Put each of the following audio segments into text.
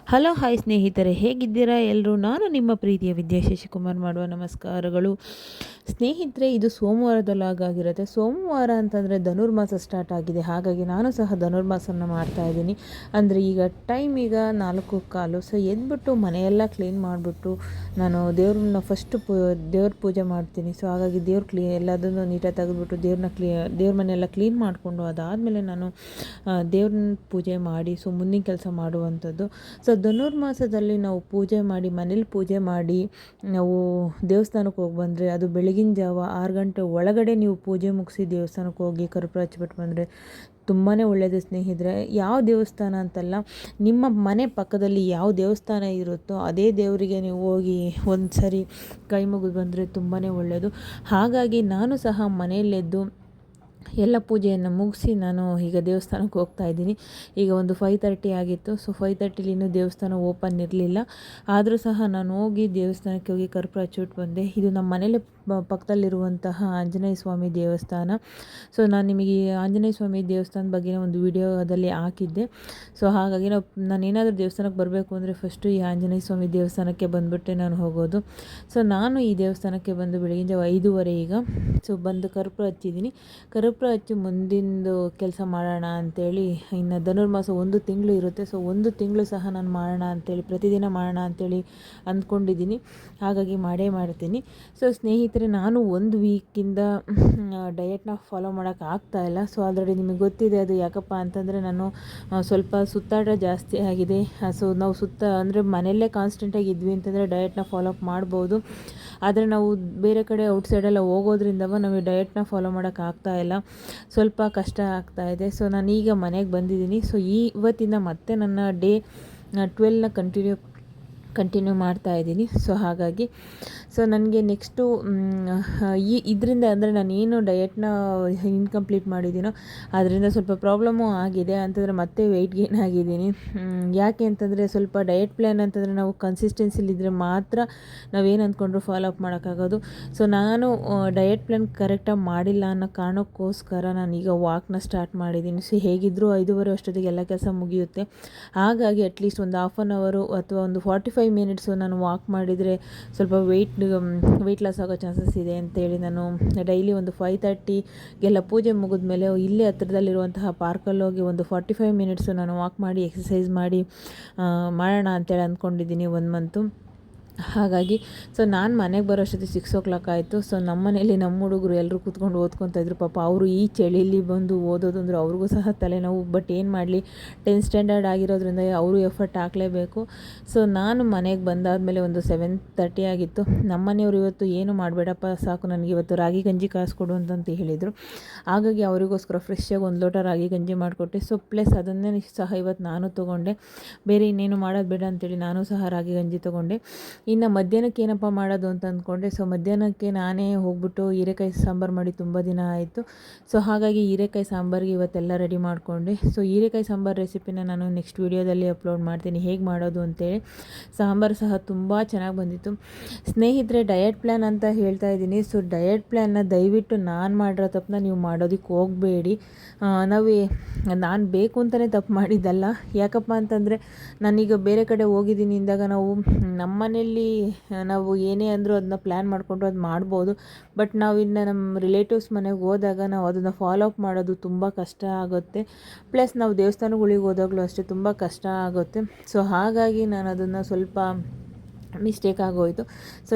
Hello hi ಸ್ನೇಹಿತರೆ, ಹೇಗಿದ್ದೀರಾ ಎಲ್ಲರೂ? ನಾನು ನಿಮ್ಮ ಪ್ರೀತಿಯ ವಿದ್ಯಾ ಶಶಿಕುಮಾರ್ ಮಾಡುವ ನಮಸ್ಕಾರಗಳು. ಸ್ನೇಹಿತರೆ, ಇದು ಸೋಮವಾರದಲ್ಲಾಗಿರುತ್ತೆ. ಸೋಮವಾರ ಅಂತಂದರೆ ಧನುರ್ಮಾಸ ಸ್ಟಾರ್ಟ್ ಆಗಿದೆ. ಹಾಗಾಗಿ ನಾನು ಸಹ ಧನುರ್ಮಾಸನ ಮಾಡ್ತಾಯಿದ್ದೀನಿ. ಅಂದರೆ ಈಗ ಟೈಮ್ ಈಗ 4:15. ಸೊ ಎದ್ಬಿಟ್ಟು ಮನೆಯೆಲ್ಲ ಕ್ಲೀನ್ ಮಾಡಿಬಿಟ್ಟು ನಾನು ದೇವ್ರನ್ನ ದೇವ್ರ ಪೂಜೆ ಮಾಡ್ತೀನಿ. ಸೊ ಹಾಗಾಗಿ ಎಲ್ಲದನ್ನು ನೀಟಾಗಿ ತೆಗೆದುಬಿಟ್ಟು ದೇವ್ರ ಮನೆಯೆಲ್ಲ ಕ್ಲೀನ್ ಮಾಡಿಕೊಂಡು ಅದಾದಮೇಲೆ ನಾನು ದೇವ್ರನ್ನ ಪೂಜೆ ಮಾಡಿ ಮುಂದಿನ ಕೆಲಸ ಮಾಡುವಂಥದ್ದು. ಸೊ ಧನುರ್ಮಾಸದಲ್ಲಿ ನಾವು ಪೂಜೆ ಮಾಡಿ ಮನೇಲಿ ಪೂಜೆ ಮಾಡಿ ನಾವು ದೇವಸ್ಥಾನಕ್ಕೆ ಹೋಗಿ ಬಂದರೆ, ಅದು ಬೆಳಗಿನ ಜಾವ 6 ಗಂಟೆ ಒಳಗಡೆ ನೀವು ಪೂಜೆ ಮುಗಿಸಿ ದೇವಸ್ಥಾನಕ್ಕೆ ಹೋಗಿ ಕರ್ಪೂರ ಹಚ್ಬಿಟ್ಟು ಬಂದರೆ ತುಂಬಾ ಒಳ್ಳೆಯದು ಸ್ನೇಹಿತರೆ. ಯಾವ ದೇವಸ್ಥಾನ ಅಂತಲ್ಲ, ನಿಮ್ಮ ಮನೆ ಪಕ್ಕದಲ್ಲಿ ಯಾವ ದೇವಸ್ಥಾನ ಇರುತ್ತೋ ಅದೇ ದೇವರಿಗೆ ನೀವು ಹೋಗಿ ಒಂದು ಸರಿ ಕೈ ಮುಗಿದು ಬಂದರೆ ತುಂಬಾ ಒಳ್ಳೆಯದು. ಹಾಗಾಗಿ ನಾನು ಸಹ ಮನೆಯಲ್ಲೆದ್ದು ಎಲ್ಲ ಪೂಜೆಯನ್ನು ಮುಗಿಸಿ ನಾನು ಈಗ ದೇವಸ್ಥಾನಕ್ಕೆ ಹೋಗ್ತಾ ಇದ್ದೀನಿ. ಈಗ ಒಂದು 5:30 ಆಗಿತ್ತು. ಸೊ 5:30 ಇನ್ನೂ ದೇವಸ್ಥಾನ ಓಪನ್ ಇರಲಿಲ್ಲ. ಆದರೂ ಸಹ ನಾನು ಹೋಗಿ ದೇವಸ್ಥಾನಕ್ಕೆ ಹೋಗಿ ಕರ್ಪೂರ ಹಚ್ಬಿಟ್ಟು ಬಂದೆ. ಇದು ನಮ್ಮ ಮನೇಲಿ ಪಕ್ಕದಲ್ಲಿರುವಂತಹ ಆಂಜನೇಯ ಸ್ವಾಮಿ ದೇವಸ್ಥಾನ. ಸೊ ನಾನು ನಿಮಗೆ ಈ ಆಂಜನೇಯ ಸ್ವಾಮಿ ದೇವಸ್ಥಾನದ ಬಗ್ಗೆ ಒಂದು ವಿಡಿಯೋದಲ್ಲಿ ಹಾಕಿದ್ದೆ. ಸೊ ಹಾಗಾಗಿ ನಾನೇನಾದರೂ ದೇವಸ್ಥಾನಕ್ಕೆ ಬರಬೇಕು ಅಂದರೆ ಫಸ್ಟು ಈ ಆಂಜನೇಯ ಸ್ವಾಮಿ ದೇವಸ್ಥಾನಕ್ಕೆ ಬಂದುಬಿಟ್ಟೆ ನಾನು ಹೋಗೋದು. ಸೊ ನಾನು ಈ ದೇವಸ್ಥಾನಕ್ಕೆ ಬಂದು ಬೆಳಗಿನ ಜಾವ 5:30 ಈಗ ಸೊ ಬಂದು ಕರ್ಪೂರ ಹಚ್ಚಿದ್ದೀನಿ. ಕರ್ಪೂರ ಹಚ್ಚಿ ಮುಂದಿಂದು ಕೆಲಸ ಮಾಡೋಣ ಅಂಥೇಳಿ, ಇನ್ನು ಧನುರ್ಮಾಸ 1 ತಿಂಗಳು ಇರುತ್ತೆ. ಸೊ 1 ತಿಂಗಳು ಸಹ ನಾನು ಮಾಡೋಣ ಅಂಥೇಳಿ, ಪ್ರತಿದಿನ ಮಾಡೋಣ ಅಂಥೇಳಿ ಅಂದ್ಕೊಂಡಿದ್ದೀನಿ. ಹಾಗಾಗಿ ಮಾಡೇ ಮಾಡ್ತೀನಿ. ಸೊ ಸ್ನೇಹಿತರೆ, ನಾನು 1 ವೀಕಿಂದ ಡಯೆಟ್ನ ಫಾಲೋ ಮಾಡೋಕ್ಕಾಗ್ತಾಯಿಲ್ಲ. ಸೊ ಆಲ್ರೆಡಿ ನಿಮಗೆ ಗೊತ್ತಿದೆ ಅದು ಯಾಕಪ್ಪ ಅಂತಂದರೆ ನಾನು ಸ್ವಲ್ಪ ಸುತ್ತಾಟ ಜಾಸ್ತಿ ಆಗಿದೆ. ಸೊ ನಾವು ಅಂದರೆ ಮನೆಯಲ್ಲೇ ಕಾನ್ಸ್ಟೆಂಟಾಗಿ ಇದ್ವಿ ಅಂತಂದರೆ ಡಯೆಟ್ನ ಫಾಲೋ ಅಪ್ ಮಾಡ್ಬೋದು. ಆದರೆ ನಾವು ಬೇರೆ ಕಡೆ ಔಟ್ಸೈಡೆಲ್ಲ ಹೋಗೋದ್ರಿಂದ ನಮಗೆ ಡಯೆಟ್ನ ಫಾಲೋ ಮಾಡೋಕ್ಕಾಗ್ತಾಯಿಲ್ಲ, ಸ್ವಲ್ಪ ಕಷ್ಟ ಆಗ್ತಾಯಿದೆ. ಸೊ ನಾನೀಗ ಮನೆಗೆ ಬಂದಿದ್ದೀನಿ. ಸೊ ಇವತ್ತಿಂದ ಮತ್ತೆ ನನ್ನ ಡೇ 12ನ ಕಂಟಿನ್ಯೂ ಮಾಡ್ತಾ ಇದ್ದೀನಿ. ಸೊ ಹಾಗಾಗಿ ನನಗೆ ನೆಕ್ಸ್ಟು ಇದರಿಂದ ಅಂದರೆ ನಾನೇನು ಡಯೆಟ್ನ ಇನ್ಕಂಪ್ಲೀಟ್ ಮಾಡಿದ್ದೀನೋ ಅದರಿಂದ ಸ್ವಲ್ಪ ಪ್ರಾಬ್ಲಮ್ಮು ಆಗಿದೆ. ಅಂತಂದರೆ ಮತ್ತೆ ವೆಯ್ಟ್ ಗೇನ್ ಆಗಿದ್ದೀನಿ. ಯಾಕೆ ಅಂತಂದರೆ ಸ್ವಲ್ಪ ಡಯೆಟ್ ಪ್ಲ್ಯಾನ್ ಅಂತಂದರೆ ನಾವು ಕನ್ಸಿಸ್ಟೆನ್ಸಿಲಿದ್ದರೆ ಮಾತ್ರ ನಾವೇನು ಅಂದ್ಕೊಂಡ್ರು ಫಾಲೋ ಅಪ್ ಮಾಡೋಕ್ಕಾಗೋದು. ಸೊ ನಾನು ಡಯೆಟ್ ಪ್ಲ್ಯಾನ್ ಕರೆಕ್ಟಾಗಿ ಮಾಡಿಲ್ಲ ಅನ್ನೋ ಕಾರಣಕ್ಕೋಸ್ಕರ ನಾನೀಗ ವಾಕ್ನ ಸ್ಟಾರ್ಟ್ ಮಾಡಿದ್ದೀನಿ. ಸೊ ಹೇಗಿದ್ದರೂ 5:30 ಅಷ್ಟೊತ್ತಿಗೆ ಎಲ್ಲ ಕೆಲಸ ಮುಗಿಯುತ್ತೆ. ಹಾಗಾಗಿ ಅಟ್ಲೀಸ್ಟ್ ಒಂದು 1/2 ಅವರು ಅಥವಾ ಒಂದು 45 ಮಿನಿಟ್ಸು ನಾನು ವಾಕ್ ಮಾಡಿದರೆ ಸ್ವಲ್ಪ ವೆಯ್ಟ್ ಲಾಸ್ ಆಗೋ ಚಾನ್ಸಸ್ ಇದೆ ಅಂತೇಳಿ ನಾನು ಡೈಲಿ ಒಂದು 5:30ಗೆಲ್ಲ ಪೂಜೆ ಮುಗಿದ್ಮೇಲೆ ಇಲ್ಲೇ ಹತ್ರದಲ್ಲಿರುವಂತಹ ಪಾರ್ಕಲ್ಲಿ ಹೋಗಿ ಒಂದು 45 ಮಿನಿಟ್ಸು ನಾನು ವಾಕ್ ಮಾಡಿ ಎಕ್ಸಸೈಸ್ ಮಾಡಿ ಮಾಡೋಣ ಅಂತೇಳಿ ಅಂದ್ಕೊಂಡಿದ್ದೀನಿ 1 ಮಂತು. ಹಾಗಾಗಿ ನಾನು ಮನೆಗೆ ಬರೋ ಅಷ್ಟೊತ್ತಿಗೆ 6 ಆಯಿತು. ಸೊ ನಮ್ಮ ಮನೇಲಿ ನಮ್ಮ ಹುಡುಗರು ಎಲ್ಲರೂ ಕೂತ್ಕೊಂಡು ಓದ್ಕೊತಾಯಿದ್ರು. ಪಾಪ ಅವರು ಈ ಚಳಿಲಿ ಬಂದು ಓದೋದು ಅಂದರೆ ಅವ್ರಿಗೂ ಸಹ ತಲೆನೋವು. ಬಟ್ ಏನು ಮಾಡಲಿ, 10th ಸ್ಟ್ಯಾಂಡರ್ಡ್ ಆಗಿರೋದ್ರಿಂದ ಅವರು ಎಫರ್ಟ್ ಹಾಕಲೇಬೇಕು. ಸೊ ನಾನು ಮನೆಗೆ ಬಂದಾದಮೇಲೆ ಒಂದು 7:30 ಆಗಿತ್ತು. ನಮ್ಮ ಮನೆಯವರು ಇವತ್ತು ಏನು ಮಾಡಬೇಡಪ್ಪ, ಸಾಕು ನನಗೆ ಇವತ್ತು ರಾಗಿ ಗಂಜಿ ಕಾಯಿಸ್ಕೊಡು ಅಂತಂತ ಹೇಳಿದರು. ಹಾಗಾಗಿ ಅವರಿಗೋಸ್ಕರ ಫ್ರೆಶ್ಶಾಗಿ 1 ಲೋಟ ರಾಗಿ ಗಂಜಿ ಮಾಡಿಕೊಟ್ಟೆ. ಸೊ ಪ್ಲಸ್ ಅದನ್ನೇ ಸಹ ಇವತ್ತು ನಾನು ತೊಗೊಂಡೆ. ಬೇರೆ ಇನ್ನೇನು ಮಾಡೋದು ಬೇಡ ಅಂತೇಳಿ ನಾನು ಸಹ ರಾಗಿ ಗಂಜಿ ತೊಗೊಂಡೆ. ಇನ್ನು ಮಧ್ಯಾಹ್ನಕ್ಕೆ ಏನಪ್ಪ ಮಾಡೋದು ಅಂತ ಅಂದ್ಕೊಂಡೆ. ಸೊ ಮಧ್ಯಾಹ್ನಕ್ಕೆ ನಾನೇ ಹೋಗ್ಬಿಟ್ಟು ಹೀರೆಕಾಯಿ ಸಾಂಬಾರು ಮಾಡಿ ತುಂಬ ದಿನ ಆಯಿತು. ಸೊ ಹಾಗಾಗಿ ಹೀರೆಕಾಯಿ ಸಾಂಬಾರಿಗೆ ಇವತ್ತೆಲ್ಲ ರೆಡಿ ಮಾಡಿಕೊಂಡೆ. ಸೊ ಹೀರೆಕಾಯಿ ಸಾಂಬಾರು ರೆಸಿಪಿನ ನಾನು ನೆಕ್ಸ್ಟ್ ವೀಡಿಯೋದಲ್ಲಿ ಅಪ್ಲೋಡ್ ಮಾಡ್ತೀನಿ, ಹೇಗೆ ಮಾಡೋದು ಅಂತೇಳಿ. ಸಾಂಬಾರು ಸಹ ತುಂಬ ಚೆನ್ನಾಗಿ ಬಂದಿತ್ತು ಸ್ನೇಹಿತರೆ. ಡಯಟ್ ಪ್ಲ್ಯಾನ್ ಅಂತ ಹೇಳ್ತಾ ಇದ್ದೀನಿ. ಸೊ ಡಯಟ್ ಪ್ಲ್ಯಾನ್ನ ದಯವಿಟ್ಟು ನಾನು ಮಾಡಿರೋ ತಪ್ಪನ್ನ ನೀವು ಮಾಡೋದಕ್ಕೆ ಹೋಗಬೇಡಿ. ನಾನು ಬೇಕು ಅಂತಲೇ ತಪ್ಪು ಮಾಡಿದ್ದಲ್ಲ. ಯಾಕಪ್ಪ ಅಂತಂದರೆ ನಾನೀಗ ಬೇರೆ ಕಡೆ ಹೋಗಿದ್ದೀನಿ ಅಂದಾಗ ನಮ್ಮ ಮನೆಯಲ್ಲಿ ನಾವು ಏನೇ ಅಂದರೂ ಅದನ್ನ ಪ್ಲ್ಯಾನ್ ಮಾಡಿಕೊಂಡು ಅದು ಮಾಡ್ಬೋದು. ಬಟ್ ನಾವು ಇನ್ನು ನಮ್ಮ ರಿಲೇಟಿವ್ಸ್ ಮನೆಗೆ ಹೋದಾಗ ನಾವು ಅದನ್ನು ಫಾಲೋ ಅಪ್ ಮಾಡೋದು ತುಂಬ ಕಷ್ಟ ಆಗುತ್ತೆ. ಪ್ಲಸ್ ನಾವು ದೇವಸ್ಥಾನಗಳಿಗೆ ಹೋದಾಗಲೂ ಅಷ್ಟೇ ತುಂಬ ಕಷ್ಟ ಆಗುತ್ತೆ. ಸೊ ಹಾಗಾಗಿ ನಾನು ಅದನ್ನು ಸ್ವಲ್ಪ ಮಿಸ್ಟೇಕ್ ಆಗೋಯಿತು. ಸೊ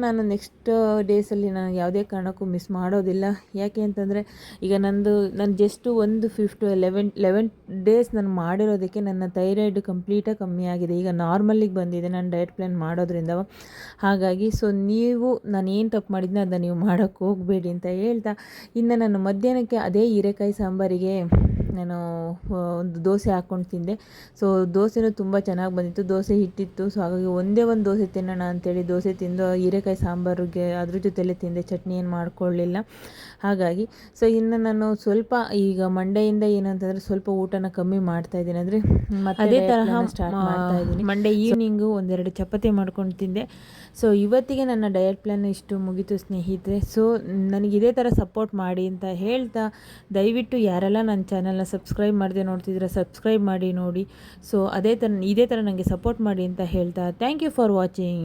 ನಾನು ನೆಕ್ಸ್ಟ್ ಡೇಸಲ್ಲಿ ನಾನು ಯಾವುದೇ ಕಾರಣಕ್ಕೂ ಮಿಸ್ ಮಾಡೋದಿಲ್ಲ. ಯಾಕೆ ಅಂತಂದರೆ ಈಗ ನಾನು ಜಸ್ಟ್ ಒಂದು 11 ಡೇಸ್ ನಾನು ಮಾಡಿರೋದಕ್ಕೆ ನನ್ನ ಥೈರಾಯ್ಡ್ ಕಂಪ್ಲೀಟಾಗಿ ಕಮ್ಮಿ ಆಗಿದೆ. ಈಗ ನಾರ್ಮಲ್ಲಿಗೆ ಬಂದಿದೆ ನಾನು ಡಯಟ್ ಪ್ಲ್ಯಾನ್ ಮಾಡೋದ್ರಿಂದ. ಹಾಗಾಗಿ ನೀವು ನಾನೇನು ತಪ್ಪು ಮಾಡಿದ್ನೋ ಅದನ್ನು ನೀವು ಮಾಡೋಕ್ಕೆ ಹೋಗಬೇಡಿ ಅಂತ ಹೇಳ್ತಾ, ಇನ್ನು ನಾನು ಮಧ್ಯಾಹ್ನಕ್ಕೆ ಅದೇ ಹೀರೆಕಾಯಿ ಸಾಂಬಾರಿಗೆ ನಾನು ಒಂದು ದೋಸೆ ಹಾಕ್ಕೊಂಡು ತಿಂದೆ. ಸೊ ದೋಸೆನೂ ತುಂಬ ಚೆನ್ನಾಗಿ ಬಂದಿತ್ತು. ದೋಸೆ ಹಿಟ್ಟಿತ್ತು. ಸೊ ಹಾಗಾಗಿ ಒಂದೇ ಒಂದು ದೋಸೆ ತಿನ್ನೋಣ ಅಂತೇಳಿ ದೋಸೆ ತಿಂದು ಹೀರೆಕಾಯಿ ಸಾಂಬಾರಿಗೆ ಅದ್ರ ಜೊತೆಲೇ ತಿಂದೆ. ಚಟ್ನಿ ಏನು ಮಾಡ್ಕೊಳ್ಳಿಲ್ಲ. ಹಾಗಾಗಿ ಇನ್ನು ನಾನು ಸ್ವಲ್ಪ ಈಗ ಮಂಡೆಯಿಂದ ಏನಂತಂದರೆ ಸ್ವಲ್ಪ ಊಟನ ಕಮ್ಮಿ ಮಾಡ್ತಾಯಿದ್ದೀನಿ. ಅಂದರೆ ಮತ್ತೆ ಅದೇ ತರಹ ಸ್ಟಾರ್ಟ್ ಮಾಡ್ತಾಯಿದ್ದೀನಿ. ಮಂಡೇ ಈವ್ನಿಂಗು 1-2 ಚಪಾತಿ ಮಾಡ್ಕೊಂಡು ತಿಂದೆ. ಸೊ ಇವತ್ತಿಗೆ ನನ್ನ ಡಯಟ್ ಪ್ಲ್ಯಾನ್ ಇಷ್ಟು ಮುಗೀತು ಸ್ನೇಹಿತರೆ. ಸೊ ನನಗೆ ಇದೇ ಥರ ಸಪೋರ್ಟ್ ಮಾಡಿ ಅಂತ ಹೇಳ್ತಾ, ದಯವಿಟ್ಟು ಯಾರೆಲ್ಲ ನನ್ನ ಚಾನಲ್ನ ಸಬ್ಸ್ಕ್ರೈಬ್ ಮಾಡದೆ ನೋಡ್ತಿದ್ರೆ ಸಬ್ಸ್ಕ್ರೈಬ್ ಮಾಡಿ ನೋಡಿ. ಸೊ ಇದೇ ಥರ ನನಗೆ ಸಪೋರ್ಟ್ ಮಾಡಿ ಅಂತ ಹೇಳ್ತಾ ಥ್ಯಾಂಕ್ ಯು ಫಾರ್ ವಾಚಿಂಗ್.